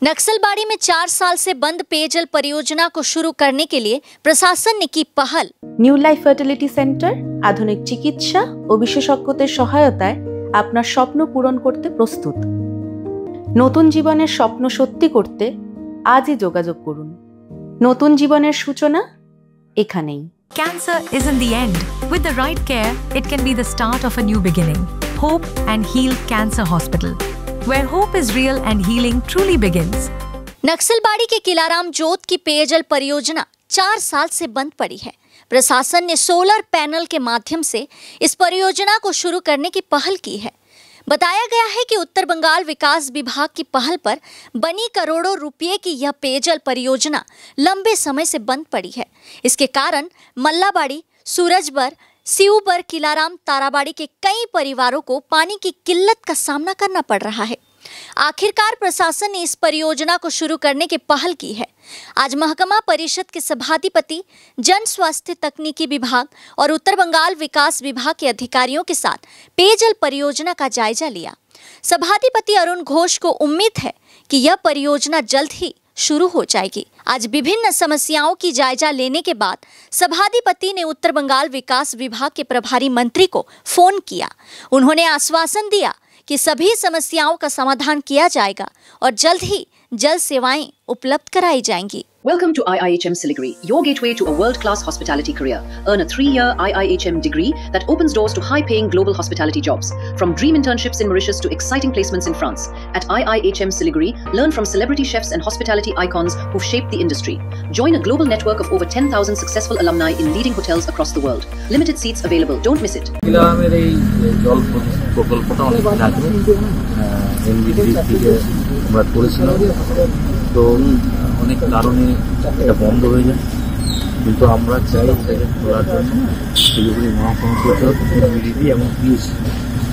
नक्सलबाड़ी में 4 साल से बंद पेयजल परियोजना को शुरू करने के लिए प्रशासन ने की पहल। न्यू लाइफ फार्टिलिटी सेंटर आधुनिक चिकित्सा और विशेषज्ञদের সহায়তায় আপনার স্বপ্ন পূরণ করতে প্রস্তুত। নতুন জীবনের স্বপ্ন সত্যি করতে আজই যোগাযোগ করুন। নতুন জীবনের সূচনা এখানেই। Cancer isn't the end. With the right care, it can be the start of a new beginning. Hope and Heal Cancer Hospital, where hope is real and healing truly begins. Naxalbari के किलाराम जोत की पेयजल परियोजना 4 साल से बंद पड़ी है। प्रशासन ने सोलर पैनल के माध्यम से इस परियोजना को शुरू करने की पहल की है। बताया गया है कि उत्तर बंगाल विकास विभाग की पहल पर बनी करोड़ों रुपए की यह पेयजल परियोजना लंबे समय से बंद पड़ी है। इसके कारण मल्लाबाड़ी, सूरजबर, सिऊबर, किलाराम, ताराबाड़ी के कई परिवारों को पानी की किल्लत का सामना करना पड़ रहा है। आखिरकार प्रशासन ने इस परियोजना को शुरू करने की पहल की है। आज महकमा परिषद के सभाधिपति, जन स्वास्थ्य तकनीकी विभाग और उत्तर बंगाल विकास विभाग के अधिकारियों के साथ पेयजल परियोजना का जायजा लिया। सभाधिपति अरुण घोष को उम्मीद है कि यह परियोजना जल्द ही शुरू हो जाएगी। आज विभिन्न समस्याओं की जायजा लेने के बाद सभाधिपति ने उत्तर बंगाल विकास विभाग के प्रभारी मंत्री को फोन किया। उन्होंने आश्वासन दिया कि सभी समस्याओं का समाधान किया जाएगा और जल्द ही जल सेवाएं उपलब्ध कराई जाएंगी। Welcome to IIHM Siliguri, your gateway to a world-class hospitality career. Earn a 3-year IIHM degree that opens doors to high-paying global hospitality jobs. From dream internships in Mauritius to exciting placements in France. At IIHM Siliguri, learn from celebrity chefs and hospitality icons who've shaped the industry. Join a global network of over 10,000 successful alumni in leading hotels across the world. Limited seats available. Don't miss it. তো অনেক কারণে এটা বন্ধ হয়ে যায়, কিন্তু আমরা চাই এটাকে খোলার জন্য শিলিগুড়ি মহাপঞ্চায়েত বিডিপি এবং পিএসি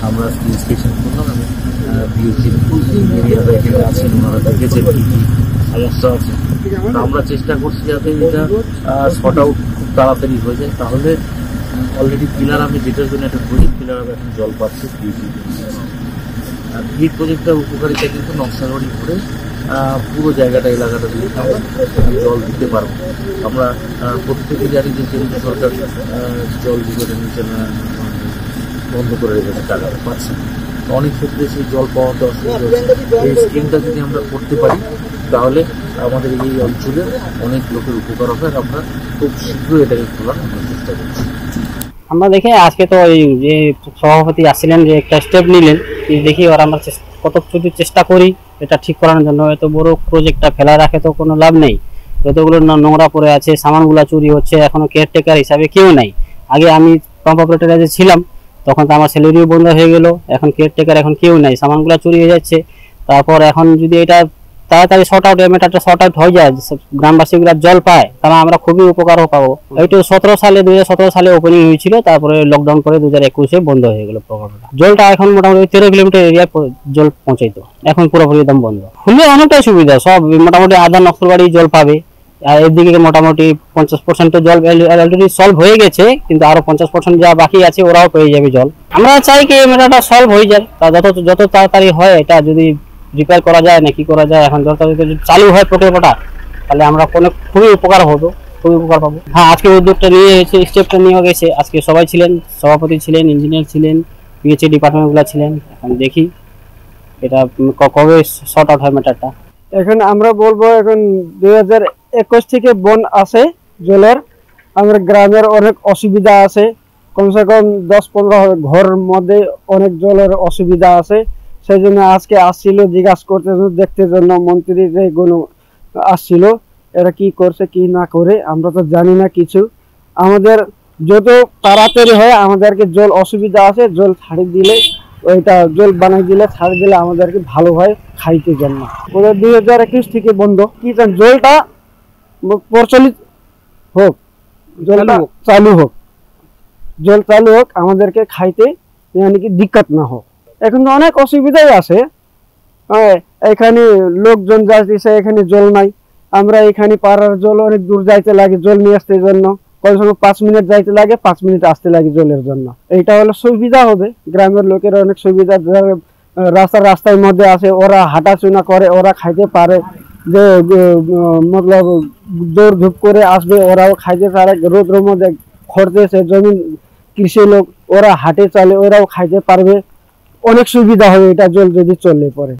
আমরা ইন্সপেকশন করলাম এবং পিএসি এরিয়াটা এখানে আছেন, ওনারা দেখেছেন কী কী সমস্যা আছে। তো আমরা চেষ্টা করছি যাতে এটা শর্ট আউট খুব তাড়াতাড়ি হয়ে যায়। তাহলে অলরেডি কিলারামে যেটার জন্য একটা গরিব কিলারামে এখন জল পাচ্ছে পিএসি। ভিড় প্রজেক্টটার উপকারিতা কিন্তু নকশালবাড়ি করে পুরো জায়গাটা এলাকাটা দিয়ে জল দিতে পারবো। আমরা প্রত্যেকে জানি যে কেন্দ্র সরকার জল বিতরণ বন্ধ করে রেখেছে, টাকা পাচ্ছে। অনেক ক্ষেত্রে সেই জল পাওয়াতে অসুবিধা। এই স্কিমটা যদি আমরা করতে পারি তাহলে আমাদের এই অঞ্চলে অনেক লোকের উপকার হবে। আর আমরা খুব শীঘ্রই এটাকে খোলার চেষ্টা করছি। আমরা দেখে আজকে তো ওই যে সভাপতি আসছিলেন যে একটা স্টেপ নিলেন, দেখি ওরা আমরা কতটুকু চেষ্টা করি এটা ঠিক করানোর জন্য। এত বড় প্রজেক্টটা ফেলা রাখে তো কোনো লাভ নেই। যতগুলো নোংরা পড়ে আছে, সামানগুলো চুরি হচ্ছে, এখনো কেয়ারটেকার হিসাবে কেউ নাই। আগে আমি পাম্প অপারেটরে যে ছিলাম তখন তো আমার স্যালারিও বন্ধ হয়ে গেল, এখন কেয়ারটেকার এখন কেউ নাই, সামানগুলো চুরি হয়ে যাচ্ছে। তারপর এখন যদি এটা তাড়াতাড়ি শর্ট আউট ম্যাটারটা শর্ট আউট হয়ে যায়, গ্রামবাসীগুলো জল পায়, তাহলে আমরা খুবই উপকারও পাবো। এইটা 2017 সালে ওপেনিং হয়েছিল, তারপরে লকডাউন করে 2021-এ বন্ধ হয়ে গেল প্রকল্পটা। জলটা এখন মোটামুটি 13 কিলোমিটার এরিয়ায় জল পৌঁছাইতো, এখন পুরোপুরি একদম বন্ধ। হলে অনেকটাই সুবিধা, সব মোটামুটি আধা নকশালবাড়ি জল পাবে। আর এদিকে মোটামুটি 50% জল অলরেডি সলভ হয়ে গেছে, কিন্তু আরো 50% যা বাকি আছে ওরাও পেয়ে যাবে জল। আমরা চাই কি ম্যাটারটা সলভ হয়ে যায়, যত তাড়াতাড়ি হয় এটা যদি রিপেয়ার করা যায় না কি করা যায়, এখন যদি চালু হয় প্রকল্পটা তাহলে আমরা খুবই উপকার হবো, খুবই উপকার পাবো। হ্যাঁ, আজকে উদ্যোগটা নিয়ে এসে স্টেপটা নিয়ে গেছে। আজকে সবাই ছিলেন, সভাপতি ছিলেন, ইঞ্জিনিয়ার ছিলেন, পিএইচডি ডিপার্টমেন্টগুলো ছিলেন। এখন দেখি এটা কবে শর্ট আউট হয় ম্যাটারটা। এখন আমরা বলবো এখন 2021 থেকে বন আছে জলের। আমাদের গ্রামের অনেক অসুবিধা আছে, কমসে কম 10-15 ঘরের মধ্যে অনেক জলের অসুবিধা আছে। সেই জন্য আজকে আসছিল জিজ্ঞাসা করতে, দেখতে জন্য মন্ত্রীগুলো আসছিল, এরা কি করছে কি না করে আমরা তো জানি না কিছু। আমাদের যত তাড়াতাড়ি হয়, আমাদেরকে জল অসুবিধা আছে, জল ছাড়ি দিলে ওইটা জল বানাই দিলে ছাড়ি দিলে আমাদেরকে ভালো হয় খাইতে জন্য। 2021 থেকে বন্ধ, কি জলটা প্রচলিত হোক, জলটা চালু হোক, জল চালু হোক, আমাদেরকে খাইতে মানে কি দিক্কত না হোক। এখন তো অনেক অসুবিধাই আছে, এখানে লোকজন যাইতেছে, এখানে জল নাই। আমরা এখানে পাড়ার জল অনেক দূর যাইতে লাগে জল নিয়ে আসতে জন্য, কোনো সময় 5 মিনিট যাইতে লাগে, 5 মিনিট আসতে লাগে জলের জন্য। এইটা হলো সুবিধা হবে, গ্রামের লোকের অনেক সুবিধা। রাস্তার মধ্যে আছে, ওরা হাঁটাচলা করে, ওরা খাইতে পারে। যে মতলব দৌড় ধূপ করে আসবে, ওরাও খাইতে পারে, রোদ্রের মধ্যে খড়তেছে জমিন কৃষি লোক, ওরা হাটে চলে, ওরাও খাইতে পারবে, অনেক সুবিধা হবে এটা জল যদি চলে পড়ে।